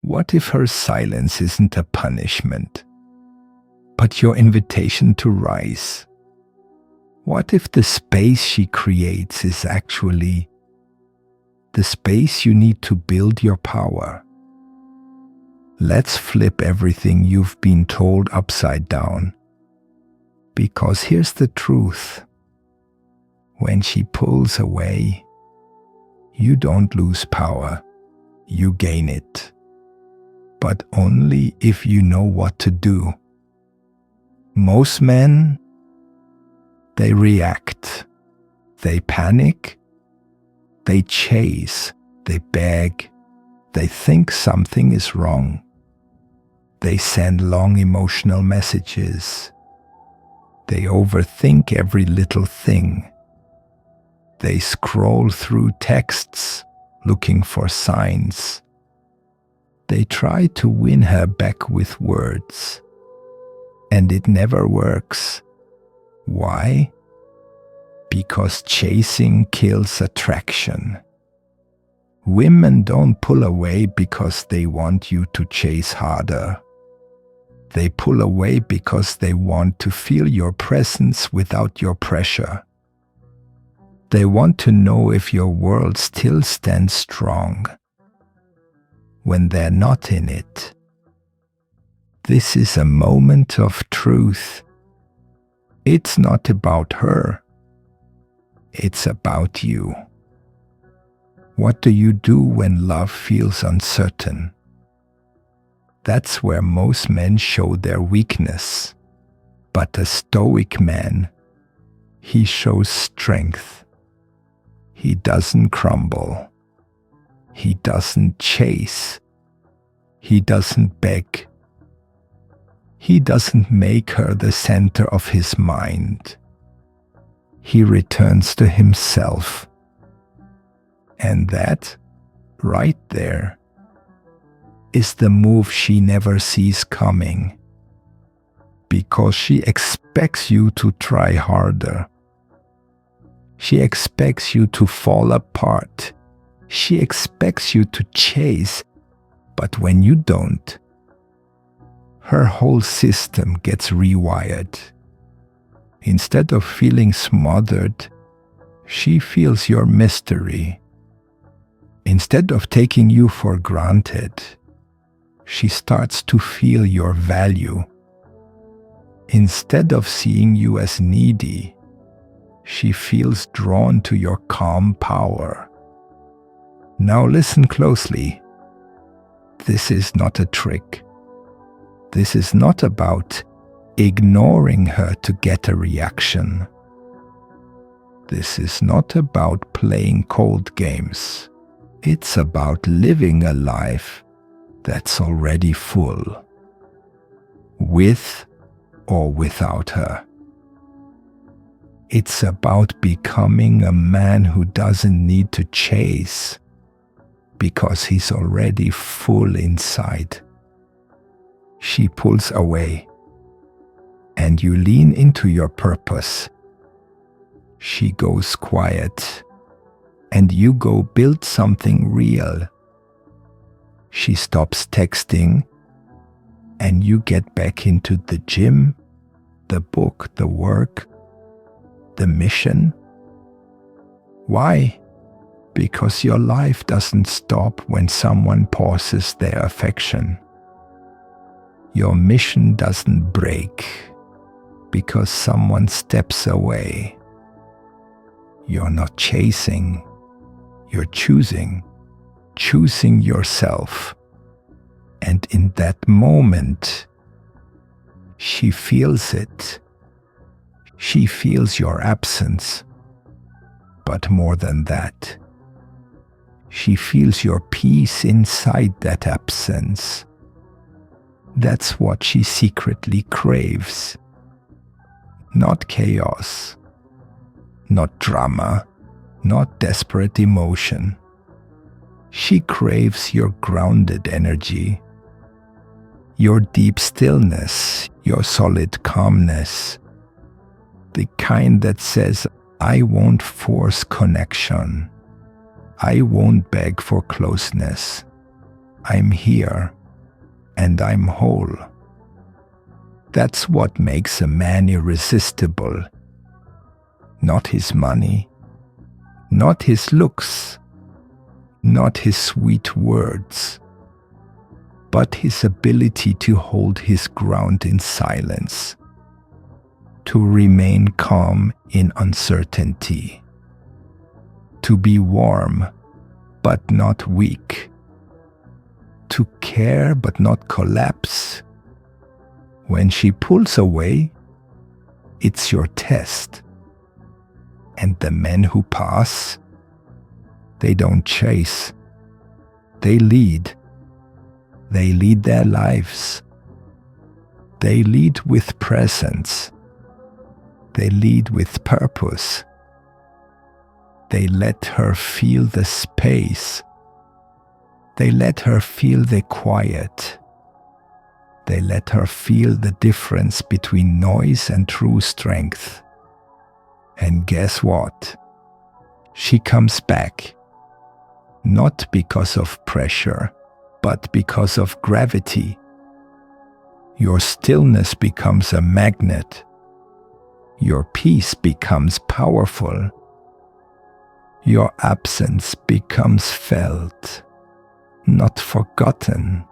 What if her silence isn't a punishment, but your invitation to rise? What if the space she creates is actually the space you need to build your power? Let's flip everything you've been told upside down. Because here's the truth. When she pulls away, you don't lose power, you gain it. But only if you know what to do. Most men, they react, they panic, they chase, they beg, they think something is wrong. They send long emotional messages. They overthink every little thing. They scroll through texts looking for signs. They try to win her back with words. And it never works. Why? Because chasing kills attraction. Women don't pull away because they want you to chase harder. They pull away because they want to feel your presence without your pressure. They want to know if your world still stands strong when they're not in it. This is a moment of truth. It's not about her. It's about you. What do you do when love feels uncertain? That's where most men show their weakness. But a stoic man, he shows strength. He doesn't crumble. He doesn't chase. He doesn't beg. He doesn't make her the center of his mind. He returns to himself. And that, right there, is the move she never sees coming. Because she expects you to try harder. She expects you to fall apart. She expects you to chase. But when you don't, her whole system gets rewired. Instead of feeling smothered, she feels your mystery. Instead of taking you for granted, she starts to feel your value. Instead of seeing you as needy, she feels drawn to your calm power. Now listen closely. This is not a trick. This is not about ignoring her to get a reaction. This is not about playing cold games. It's about living a life that's already full, with or without her. It's about becoming a man who doesn't need to chase because he's already full inside. She pulls away, and you lean into your purpose. She goes quiet, and you go build something real. She stops texting, and you get back into the gym, the book, the work, the mission. Why? Because your life doesn't stop when someone pauses their affection. Your mission doesn't break because someone steps away. You're not chasing, you're choosing yourself. And in that moment, she feels it. She feels your absence. But more than that, she feels your peace inside that absence. That's what she secretly craves. Not chaos, not drama, not desperate emotion. She craves your grounded energy, your deep stillness, your solid calmness, the kind that says, I won't force connection. I won't beg for closeness. I'm here, and I'm whole. That's what makes a man irresistible. Not his money, not his looks, not his sweet words, but his ability to hold his ground in silence, to remain calm in uncertainty, to be warm but not weak, to care but not collapse. When she pulls away, it's your test. And the men who pass, they don't chase. They lead. They lead their lives. They lead with presence. They lead with purpose. They let her feel the space. They let her feel the quiet. They let her feel the difference between noise and true strength. And guess what? She comes back. Not because of pressure, but because of gravity. Your stillness becomes a magnet. Your peace becomes powerful. Your absence becomes felt, not forgotten.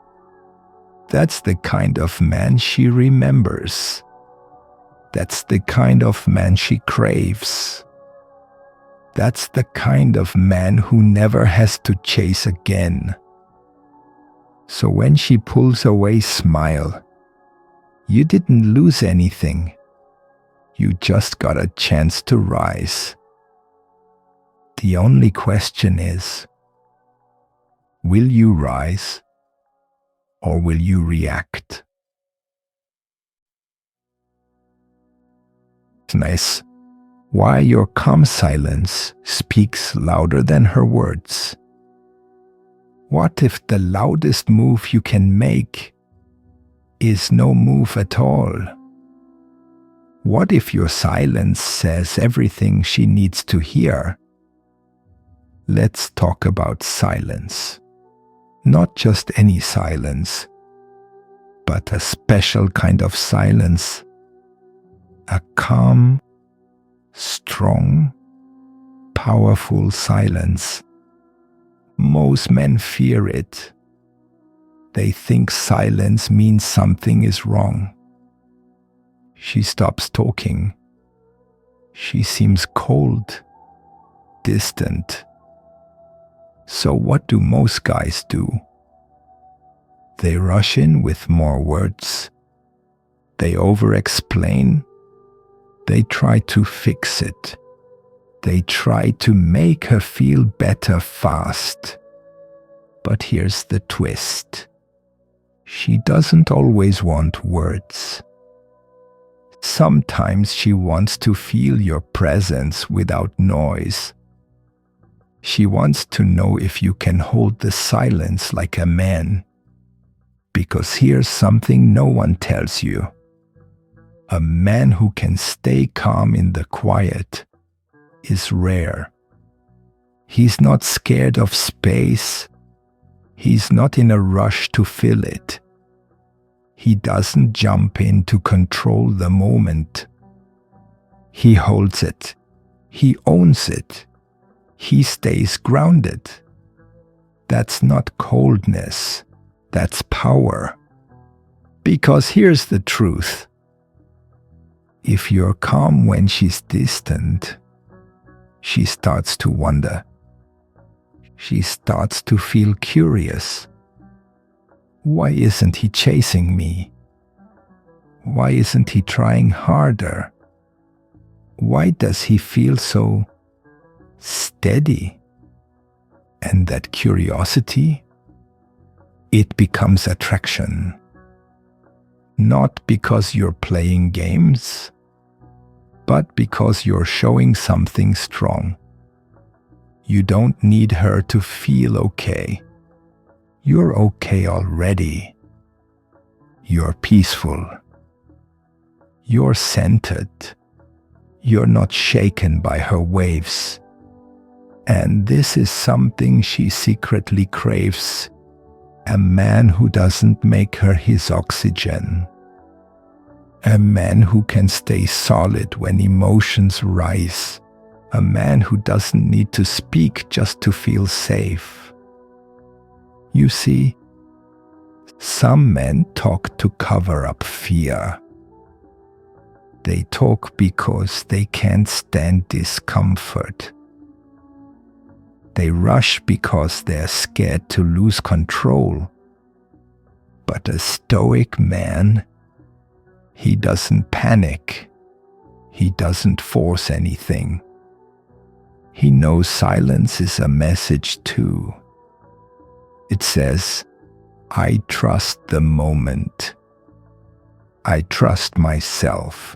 That's the kind of man she remembers. That's the kind of man she craves. That's the kind of man who never has to chase again. So when she pulls away, smile. You didn't lose anything. You just got a chance to rise. The only question is, will you rise or will you react? Nice. Why your calm silence speaks louder than her words. What if the loudest move you can make is no move at all? What if your silence says everything she needs to hear? Let's talk about silence. Not just any silence, but a special kind of silence. A calm, strong, powerful silence. Most men fear it. They think silence means something is wrong. She stops talking. She seems cold, distant. So what do most guys do? They rush in with more words. They over-explain. They try to fix it. They try to make her feel better fast. But here's the twist. She doesn't always want words. Sometimes she wants to feel your presence without noise. She wants to know if you can hold the silence like a man. Because here's something no one tells you. A man who can stay calm in the quiet is rare. He's not scared of space. He's not in a rush to fill it. He doesn't jump in to control the moment. He holds it. He owns it. He stays grounded. That's not coldness. That's power. Because here's the truth. If you're calm when she's distant, she starts to wonder. She starts to feel curious. Why isn't he chasing me? Why isn't he trying harder? Why does he feel so steady? And that curiosity, it becomes attraction. Not because you're playing games, but because you're showing something strong. You don't need her to feel okay. You're okay already. You're peaceful. You're centered. You're not shaken by her waves. And this is something she secretly craves. A man who doesn't make her his oxygen. A man who can stay solid when emotions rise. A man who doesn't need to speak just to feel safe. You see, some men talk to cover up fear. They talk because they can't stand discomfort. They rush because they're scared to lose control. But a stoic man, he doesn't panic. He doesn't force anything. He knows silence is a message too. It says, I trust the moment. I trust myself.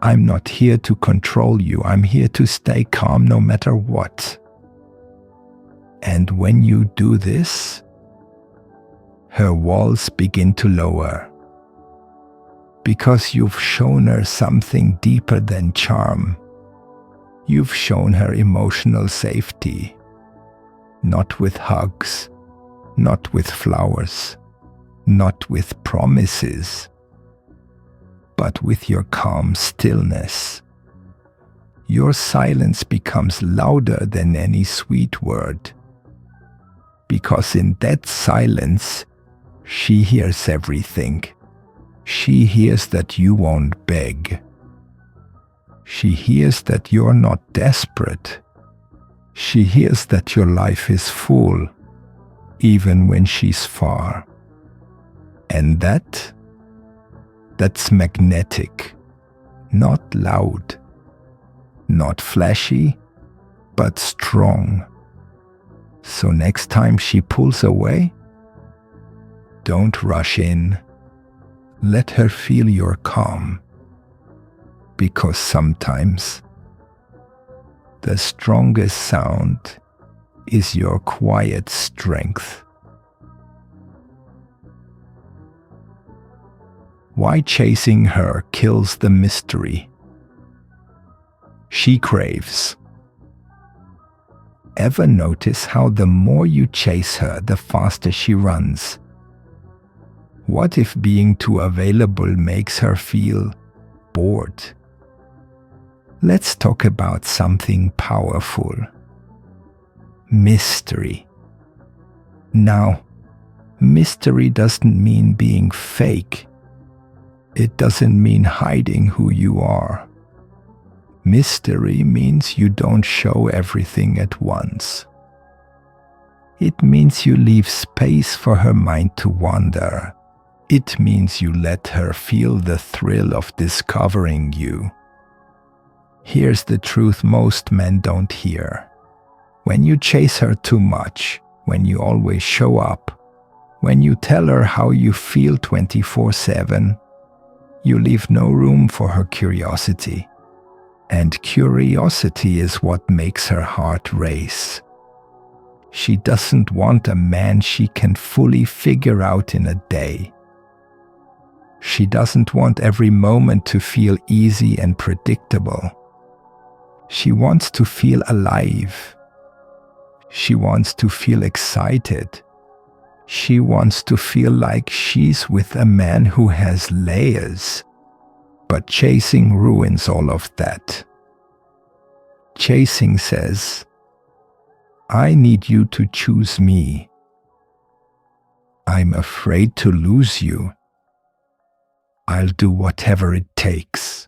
I'm not here to control you. I'm here to stay calm no matter what. And when you do this, her walls begin to lower. Because you've shown her something deeper than charm. You've shown her emotional safety. Not with hugs, not with flowers, not with promises, but with your calm stillness. Your silence becomes louder than any sweet word. Because in that silence, she hears everything. She hears that you won't beg. She hears that you're not desperate. She hears that your life is full, even when she's far. And that's magnetic, not loud, not flashy, but strong. So next time she pulls away, don't rush in. Let her feel your calm. Because sometimes the strongest sound is your quiet strength. Why chasing her kills the mystery. She craves. Ever notice how the more you chase her, the faster she runs? What if being too available makes her feel bored? Let's talk about something powerful. Mystery. Now, mystery doesn't mean being fake. It doesn't mean hiding who you are. Mystery means you don't show everything at once. It means you leave space for her mind to wander. It means you let her feel the thrill of discovering you. Here's the truth most men don't hear. When you chase her too much, when you always show up, when you tell her how you feel 24/7, you leave no room for her curiosity. And curiosity is what makes her heart race. She doesn't want a man she can fully figure out in a day. She doesn't want every moment to feel easy and predictable. She wants to feel alive. She wants to feel excited. She wants to feel like she's with a man who has layers. But chasing ruins all of that. Chasing says, I need you to choose me. I'm afraid to lose you. I'll do whatever it takes.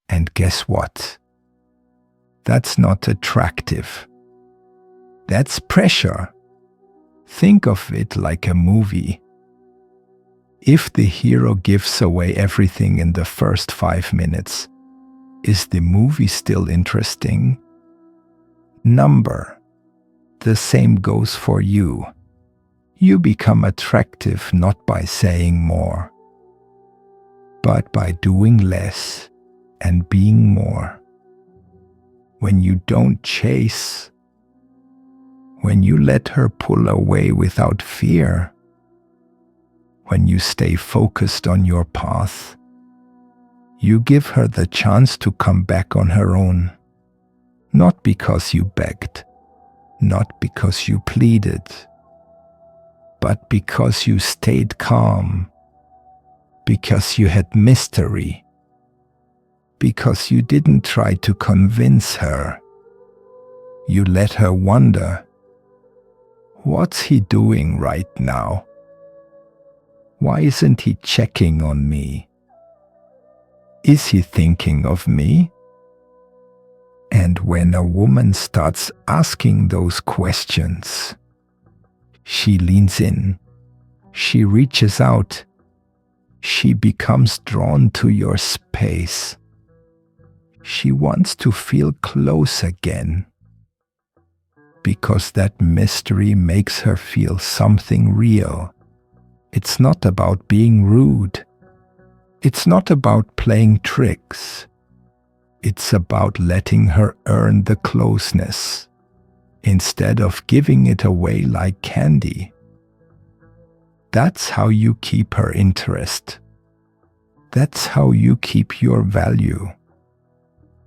And guess what? That's not attractive. That's pressure. Think of it like a movie. If the hero gives away everything in the first 5 minutes, is the movie still interesting? The same goes for you. You become attractive not by saying more, but by doing less and being more. When you don't chase, when you let her pull away without fear, when you stay focused on your path, you give her the chance to come back on her own. Not because you begged, not because you pleaded, but because you stayed calm, because you had mystery, because you didn't try to convince her. You let her wonder, what's he doing right now? Why isn't he checking on me? Is he thinking of me? And when a woman starts asking those questions, she leans in, she reaches out, she becomes drawn to your space. She wants to feel close again, because that mystery makes her feel something real. It's not about being rude. It's not about playing tricks. It's about letting her earn the closeness, instead of giving it away like candy. That's how you keep her interest. That's how you keep your value.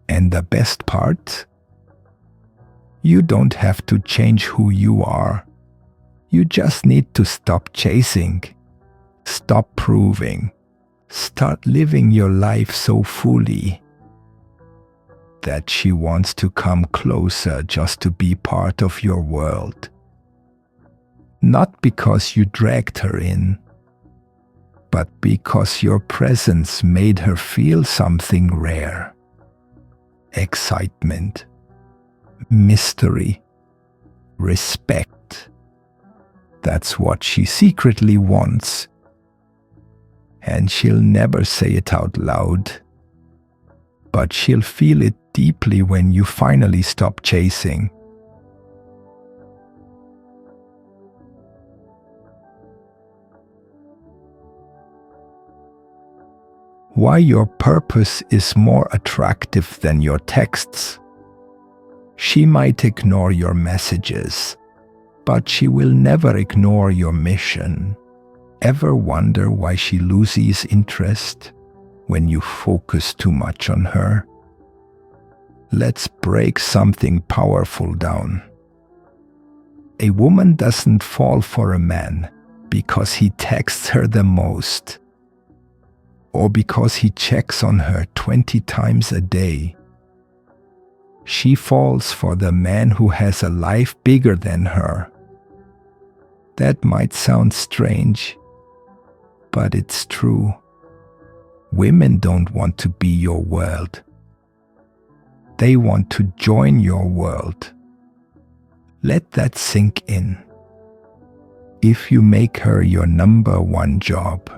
And the best part? You don't have to change who you are. You just need to stop chasing, stop proving, start living your life so fully that she wants to come closer just to be part of your world. Not because you dragged her in, but because your presence made her feel something rare. Excitement, mystery, respect. That's what she secretly wants. And she'll never say it out loud, but she'll feel it deeply when you finally stop chasing. Why your purpose is more attractive than your texts. She might ignore your messages, but she will never ignore your mission. Ever wonder why she loses interest when you focus too much on her? Let's break something powerful down. A woman doesn't fall for a man because he texts her the most, or because he checks on her 20 times a day. She falls for the man who has a life bigger than her. That might sound strange, but it's true. Women don't want to be your world. They want to join your world. Let that sink in. If you make her your number one job,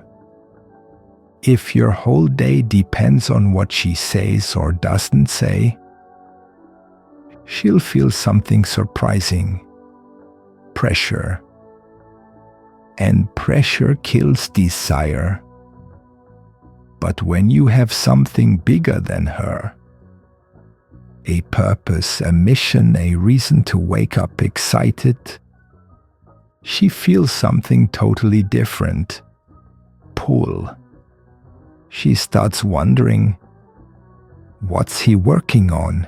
if your whole day depends on what she says or doesn't say, she'll feel something surprising. Pressure. And pressure kills desire. But when you have something bigger than her, a purpose, a mission, a reason to wake up excited, she feels something totally different. Pull. She starts wondering, what's he working on?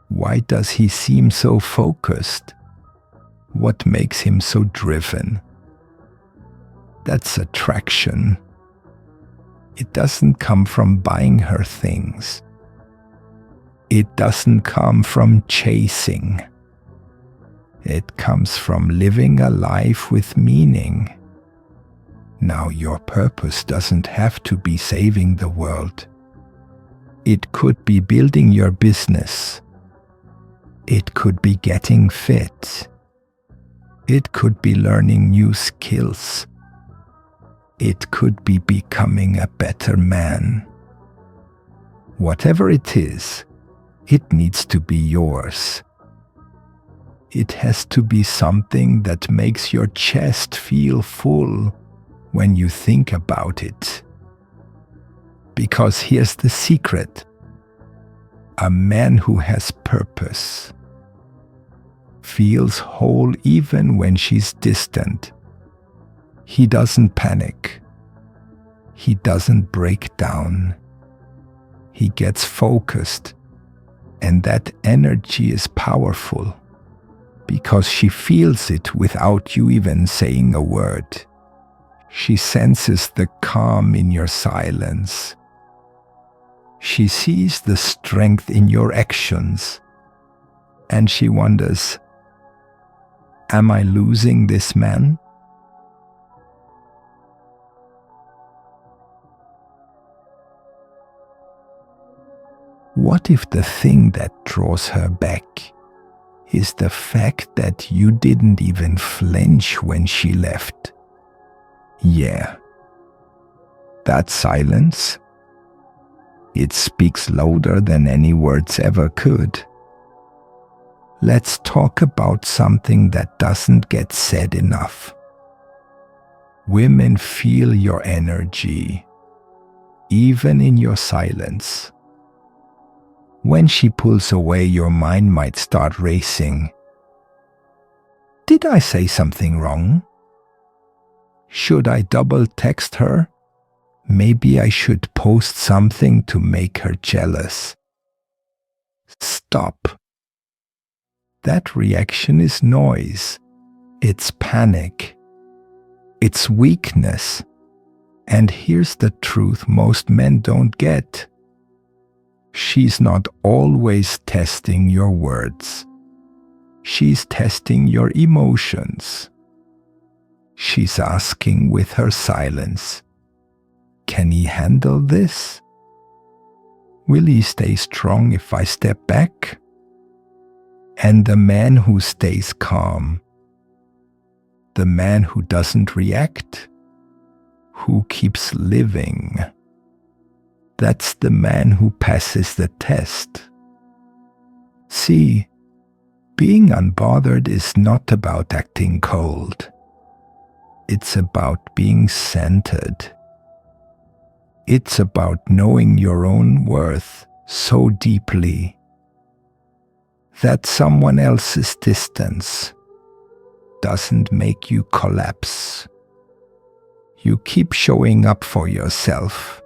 Why does he seem so focused? What makes him so driven? That's attraction. It doesn't come from buying her things. It doesn't come from chasing. It comes from living a life with meaning. Now, your purpose doesn't have to be saving the world. It could be building your business. It could be getting fit. It could be learning new skills. It could be becoming a better man. Whatever it is, it needs to be yours. It has to be something that makes your chest feel full when you think about it. Because here's the secret. A man who has purpose feels whole even when she's distant. He doesn't panic. He doesn't break down. He gets focused, and that energy is powerful. because she feels it without you even saying a word. She senses the calm in your silence. She sees the strength in your actions, and she wonders, am I losing this man? What if the thing that draws her back is the fact that you didn't even flinch when she left? Yeah, that silence, it speaks louder than any words ever could. Let's talk about something that doesn't get said enough. Women feel your energy, even in your silence. When she pulls away, your mind might start racing. Did I say something wrong? Should I double text her? Maybe I should post something to make her jealous. Stop. That reaction is noise. It's panic. It's weakness. And here's the truth most men don't get. She's not always testing your words. She's testing your emotions. She's asking with her silence, can he handle this? Will he stay strong if I step back? And the man who stays calm, the man who doesn't react, who keeps living, that's the man who passes the test. See, being unbothered is not about acting cold. It's about being centered. It's about knowing your own worth so deeply that someone else's distance doesn't make you collapse. You keep showing up for yourself.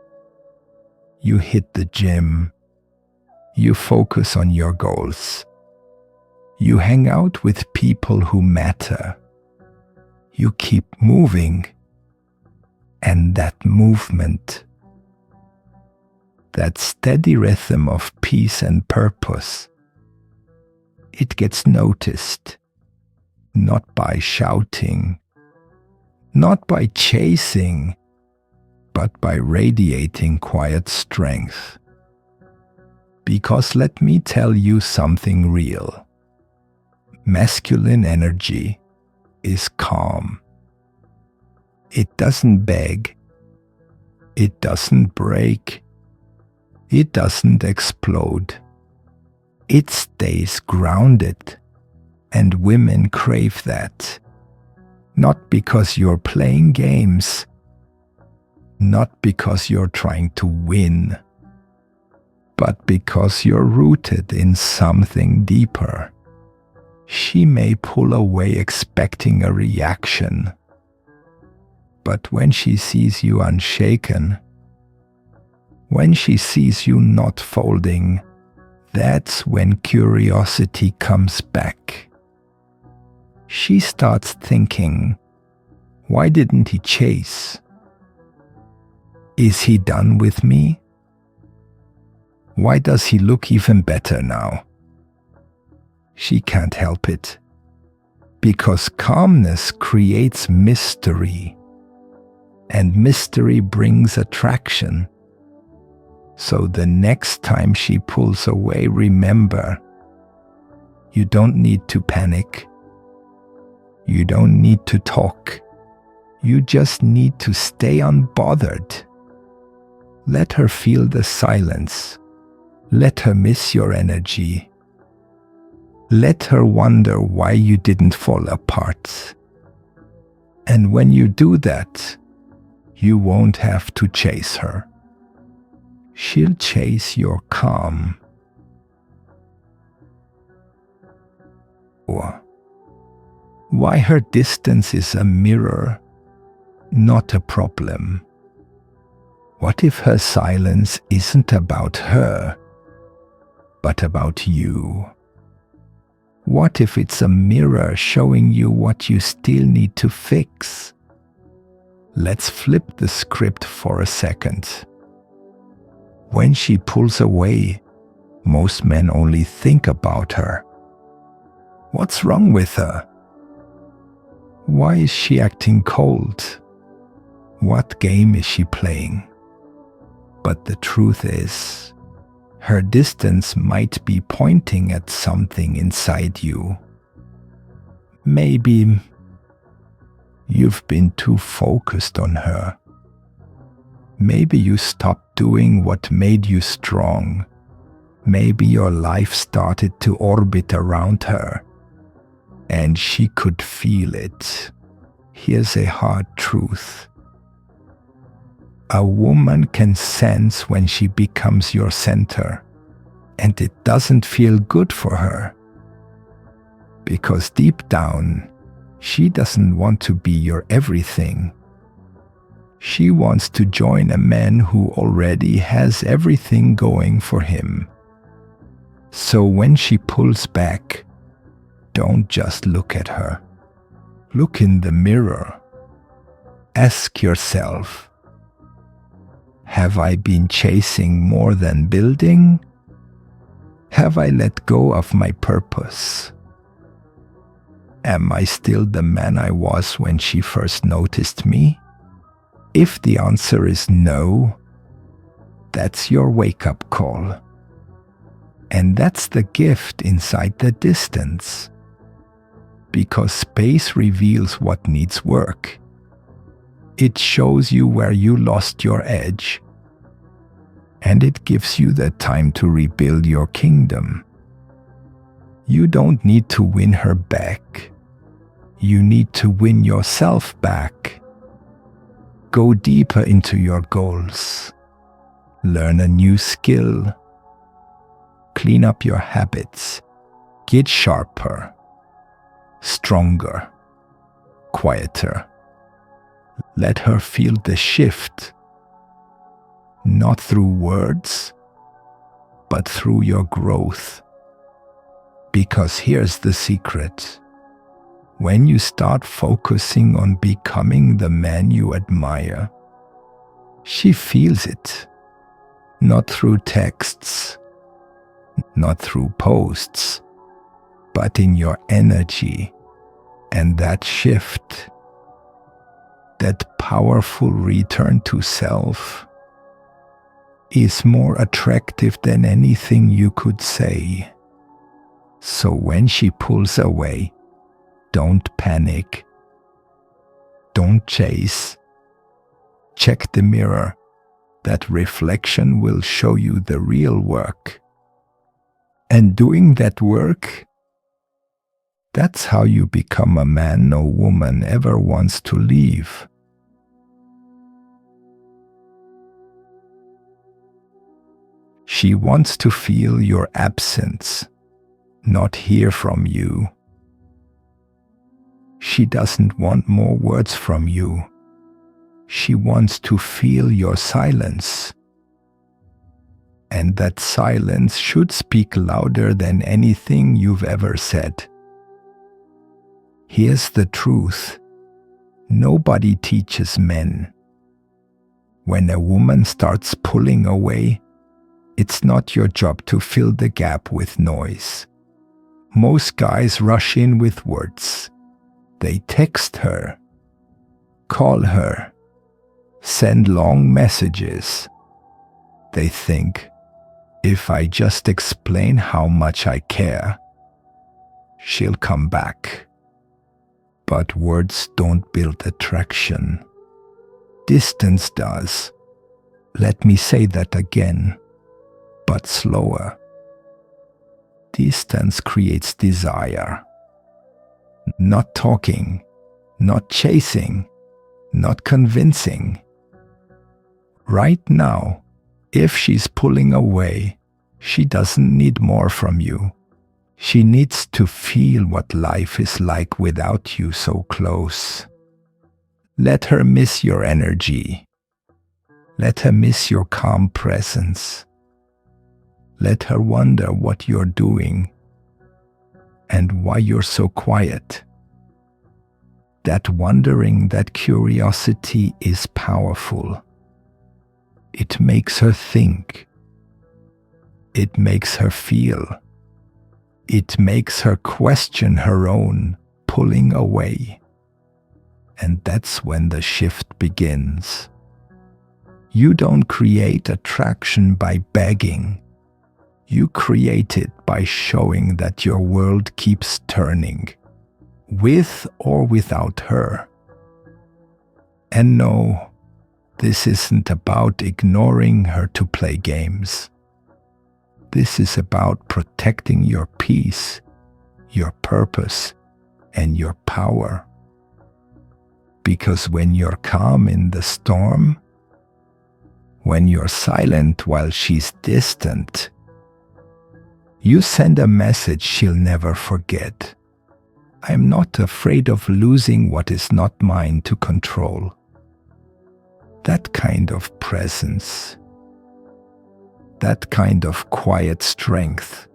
You hit the gym. You focus on your goals. You hang out with people who matter. You keep moving. And that movement, that steady rhythm of peace and purpose, it gets noticed, not by shouting, not by chasing, but by radiating quiet strength. Because let me tell you something real. Masculine energy is calm. It doesn't beg. It doesn't break. It doesn't explode. It stays grounded. And women crave that. Not because you're playing games. Not because you're trying to win. But because you're rooted in something deeper. She may pull away expecting a reaction. But when she sees you unshaken, when she sees you not folding, that's when curiosity comes back. She starts thinking, why didn't he chase? Is he done with me? Why does he look even better now? She can't help it. Because calmness creates mystery. And mystery brings attraction. So the next time she pulls away, remember, you don't need to panic. You don't need to talk. You just need to stay unbothered. Let her feel the silence. Let her miss your energy. Let her wonder why you didn't fall apart. And when you do that, you won't have to chase her. She'll chase your calm. Or why her distance is a mirror, not a problem. What if her silence isn't about her, but about you? What if it's a mirror showing you what you still need to fix? Let's flip the script for a second. When she pulls away, most men only think about her. What's wrong with her? Why is she acting cold? What game is she playing? But the truth is, her distance might be pointing at something inside you. Maybe you've been too focused on her. Maybe you stopped doing what made you strong. Maybe your life started to orbit around her, and she could feel it. Here's a hard truth. A woman can sense when she becomes your center, and it doesn't feel good for her. Because deep down, she doesn't want to be your everything. She wants to join a man who already has everything going for him. So when she pulls back, don't just look at her. Look in the mirror. Ask yourself, have I been chasing more than building? Have I let go of my purpose? Am I still the man I was when she first noticed me? If the answer is no, that's your wake-up call. And that's the gift inside the distance. Because space reveals what needs work. It shows you where you lost your edge. And it gives you the time to rebuild your kingdom. You don't need to win her back. You need to win yourself back. Go deeper into your goals. Learn a new skill. Clean up your habits. Get sharper, stronger, quieter. Let her feel the shift, not through words, but through your growth. Because here's the secret. When you start focusing on becoming the man you admire, she feels it. Not through texts, not through posts, but in your energy. And that shift, that powerful return to self, is more attractive than anything you could say. So when she pulls away, don't panic. Don't chase. Check the mirror. That reflection will show you the real work. And doing that work, that's how you become a man no woman ever wants to leave. She wants to feel your absence, not hear from you. She doesn't want more words from you. She wants to feel your silence. And that silence should speak louder than anything you've ever said. Here's the truth. Nobody teaches men. When a woman starts pulling away, it's not your job to fill the gap with noise. Most guys rush in with words. They text her, call her, send long messages. They think, if I just explain how much I care, she'll come back. But words don't build attraction. Distance does. Let me say that again, but slower. Distance creates desire. Not talking, not chasing, not convincing. Right now, if she's pulling away, she doesn't need more from you. She needs to feel what life is like without you so close. Let her miss your energy. Let her miss your calm presence. Let her wonder what you're doing. and why you're so quiet. That wondering, that curiosity is powerful. It makes her think. It makes her feel. It makes her question her own pulling away. And that's when the shift begins. You don't create attraction by begging. You create it by showing that your world keeps turning, with or without her. And no, this isn't about ignoring her to play games. This is about protecting your peace, your purpose, and your power. Because when you're calm in the storm, when you're silent while she's distant, you send a message she'll never forget. I'm not afraid of losing what is not mine to control. That kind of presence, that kind of quiet strength,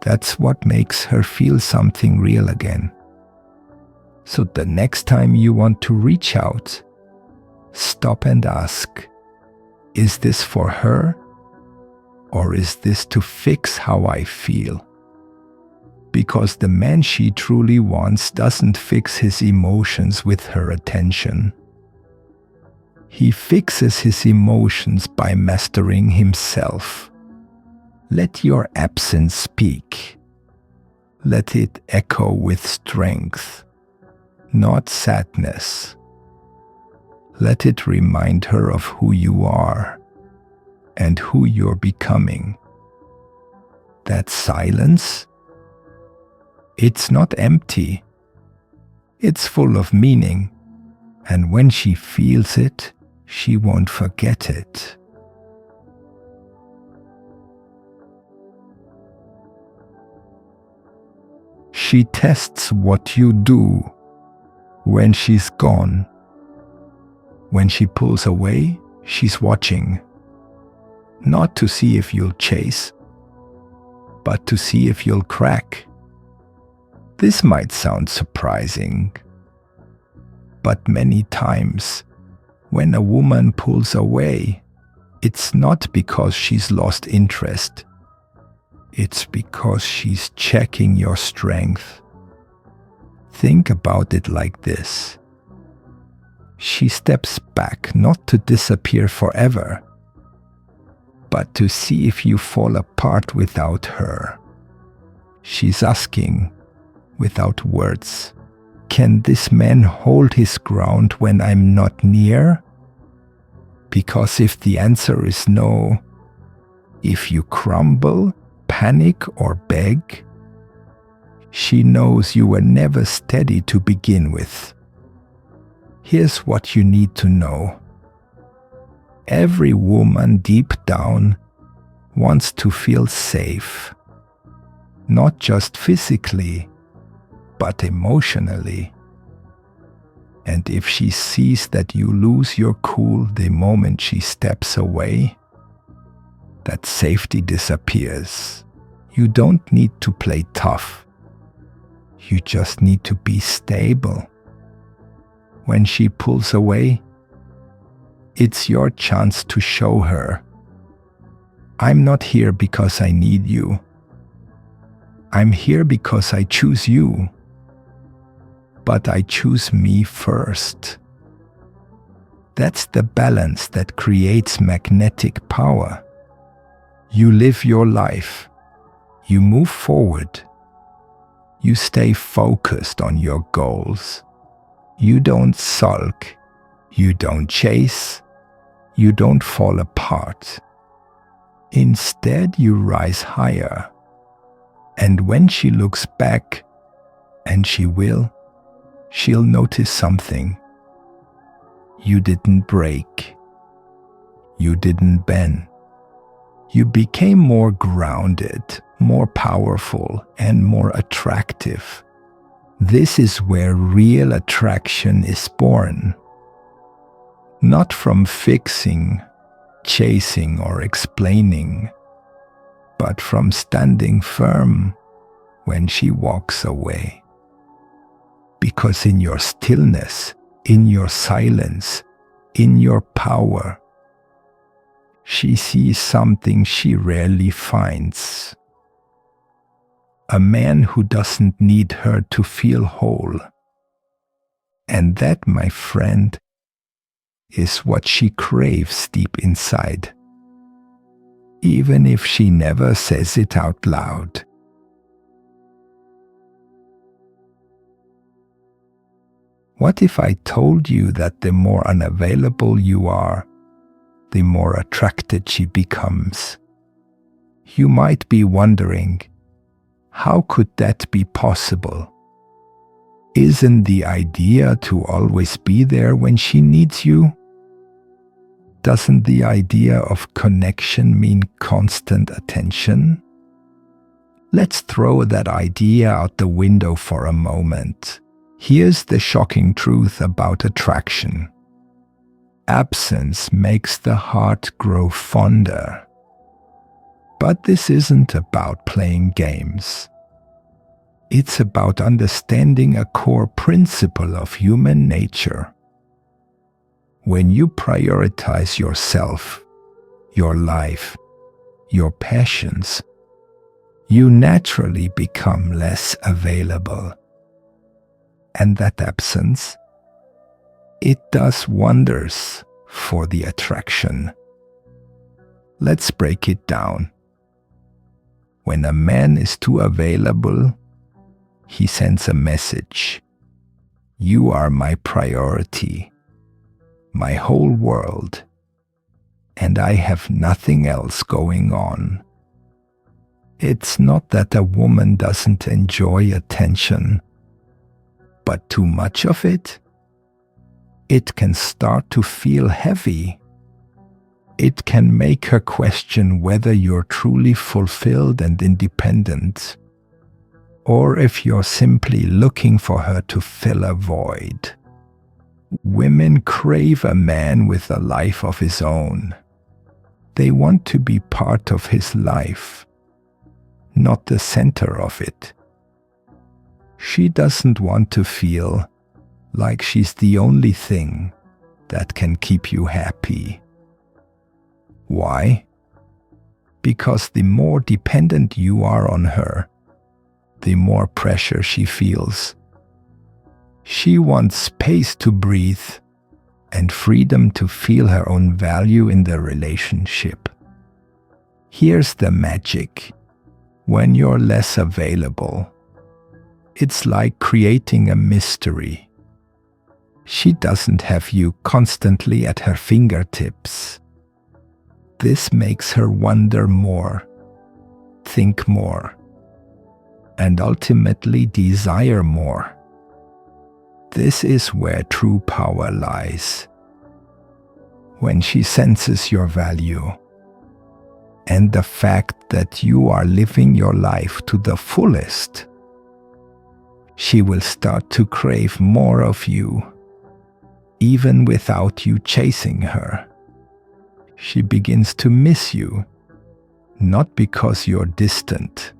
that's what makes her feel something real again. So the next time you want to reach out, stop and ask, is this for her? Or is this to fix how I feel? Because the man she truly wants doesn't fix his emotions with her attention. He fixes his emotions by mastering himself. Let your absence speak. Let it echo with strength, not sadness. Let it remind her of who you are and who you're becoming. That silence, it's not empty. It's full of meaning, and when she feels it, she won't forget it. She tests what you do when she's gone. When she pulls away, she's watching. Not to see if you'll chase, but to see if you'll crack. This might sound surprising, but many times when a woman pulls away, it's not because she's lost interest. It's because she's checking your strength. Think about it like this. She steps back not to disappear forever, but to see if you fall apart without her. She's asking, without words, can this man hold his ground when I'm not near? Because if the answer is no, if you crumble, panic, or beg, she knows you were never steady to begin with. Here's what you need to know. Every woman deep down wants to feel safe, not just physically, but emotionally. And if she sees that you lose your cool the moment she steps away, that safety disappears. You don't need to play tough. You just need to be stable. When she pulls away, it's your chance to show her, I'm not here because I need you. I'm here because I choose you. But I choose me first. That's the balance that creates magnetic power. You live your life. You move forward. You stay focused on your goals. You don't sulk. You don't chase. You don't fall apart. Instead, you rise higher. And when she looks back, and she will, she'll notice something. You didn't break. You didn't bend. You became more grounded, more powerful, and more attractive. This is where real attraction is born. Not from fixing, chasing, or explaining, but from standing firm when she walks away. Because in your stillness, in your silence, in your power, she sees something she rarely finds. A man who doesn't need her to feel whole. And that, my friend, is what she craves deep inside, even if she never says it out loud. What if I told you that the more unavailable you are, the more attracted she becomes? You might be wondering, how could that be possible? Isn't the idea to always be there when she needs you? Doesn't the idea of connection mean constant attention? Let's throw that idea out the window for a moment. Here's the shocking truth about attraction. Absence makes the heart grow fonder. But this isn't about playing games. It's about understanding a core principle of human nature. When you prioritize yourself, your life, your passions, you naturally become less available. And that absence, it does wonders for the attraction. Let's break it down. When a man is too available, he sends a message. You are my priority, my whole world, and I have nothing else going on. It's not that a woman doesn't enjoy attention, but too much of it? It can start to feel heavy. It can make her question whether you're truly fulfilled and independent, or if you're simply looking for her to fill a void. Women crave a man with a life of his own. They want to be part of his life, not the center of it. She doesn't want to feel like she's the only thing that can keep you happy. Why? Because the more dependent you are on her, the more pressure she feels. She wants space to breathe and freedom to feel her own value in the relationship. Here's the magic. When you're less available, it's like creating a mystery. She doesn't have you constantly at her fingertips. This makes her wonder more, think more, and ultimately desire more. This is where true power lies. When she senses your value and the fact that you are living your life to the fullest, she will start to crave more of you, even without you chasing her. She begins to miss you, not because you're distant,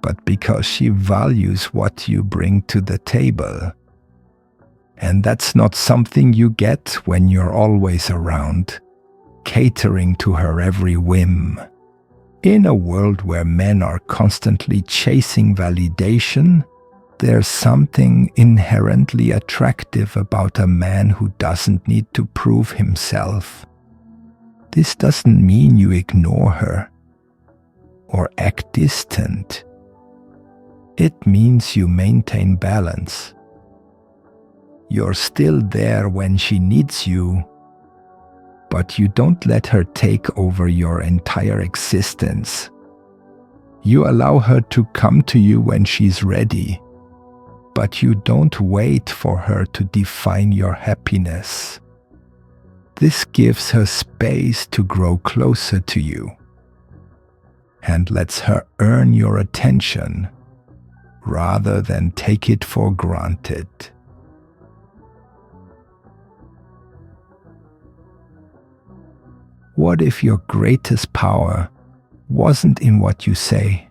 but because she values what you bring to the table. And that's not something you get when you're always around, catering to her every whim. In a world where men are constantly chasing validation, there's something inherently attractive about a man who doesn't need to prove himself. This doesn't mean you ignore her or act distant. It means you maintain balance. You're still there when she needs you, but you don't let her take over your entire existence. You allow her to come to you when she's ready, but you don't wait for her to define your happiness. This gives her space to grow closer to you and lets her earn your attention rather than take it for granted. What if your greatest power wasn't in what you say,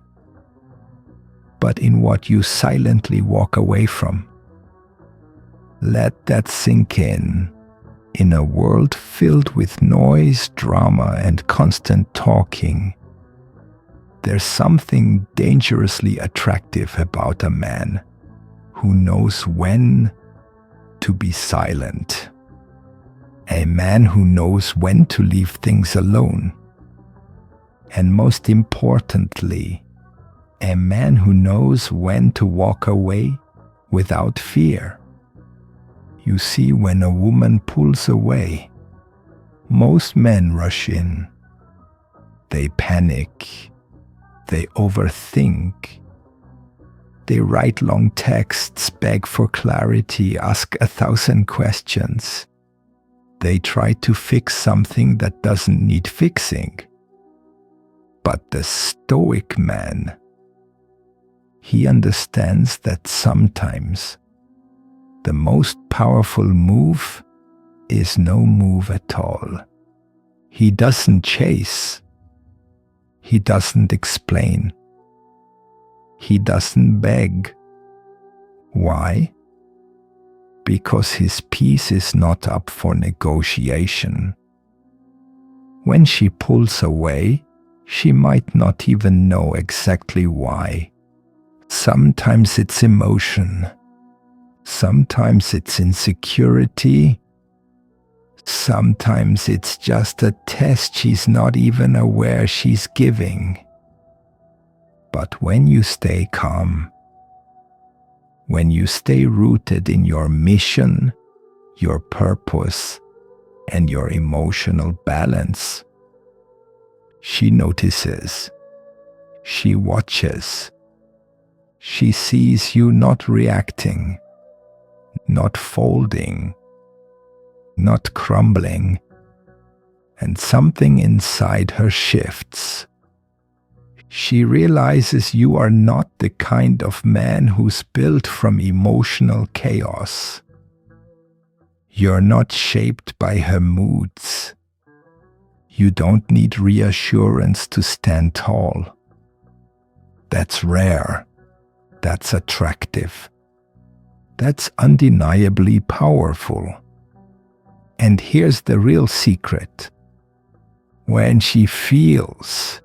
but in what you silently walk away from. Let that sink in. In a world filled with noise, drama, and constant talking, there's something dangerously attractive about a man who knows when to be silent. A man who knows when to leave things alone. And most importantly, a man who knows when to walk away without fear. You see, when a woman pulls away, most men rush in. They panic. They overthink. They write long texts, beg for clarity, ask 1,000 questions. They try to fix something that doesn't need fixing. But the Stoic man, he understands that sometimes the most powerful move is no move at all. He doesn't chase. He doesn't explain. He doesn't beg. Why? Because his peace is not up for negotiation. When she pulls away, she might not even know exactly why. Sometimes it's emotion. Sometimes it's insecurity. Sometimes it's just a test she's not even aware she's giving. But when you stay calm, when you stay rooted in your mission, your purpose, and your emotional balance, she notices, she watches, she sees you not reacting, not folding, not crumbling, and something inside her shifts. She realizes you are not the kind of man who's built from emotional chaos. You're not shaped by her moods. You don't need reassurance to stand tall. That's rare. That's attractive. That's undeniably powerful. And here's the real secret. When she feels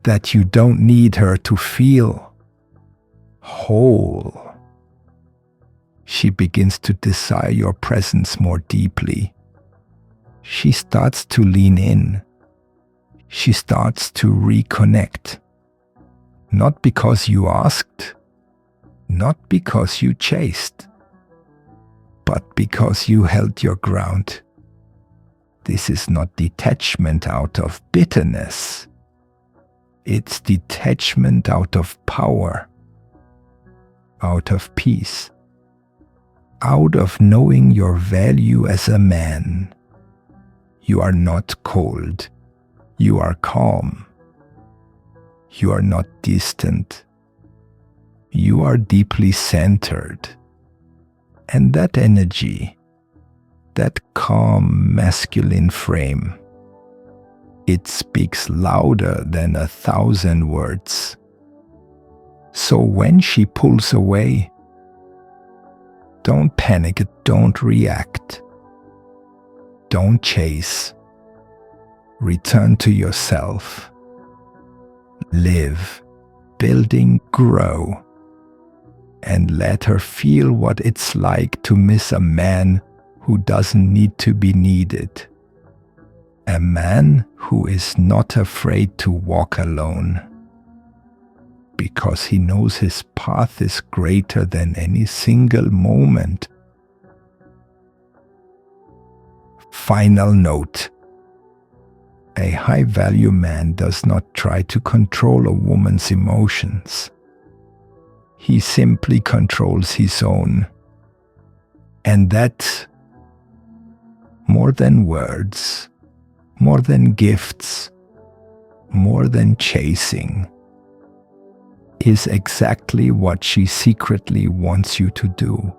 that you don't need her to feel whole, she begins to desire your presence more deeply. She starts to lean in. She starts to reconnect. Not because you asked, not because you chased, but because you held your ground. This is not detachment out of bitterness. It's detachment out of power, out of peace, out of knowing your value as a man. You are not cold. You are calm. You are not distant. You are deeply centered. And that energy, that calm masculine frame, it speaks louder than 1,000 words. So when she pulls away, don't panic, don't react. Don't chase. Return to yourself. Live, building, grow. And let her feel what it's like to miss a man who doesn't need to be needed. A man who is not afraid to walk alone. Because he knows his path is greater than any single moment. Final note. A high-value man does not try to control a woman's emotions. He simply controls his own. And that, more than words, more than gifts, more than chasing, is exactly what she secretly wants you to do.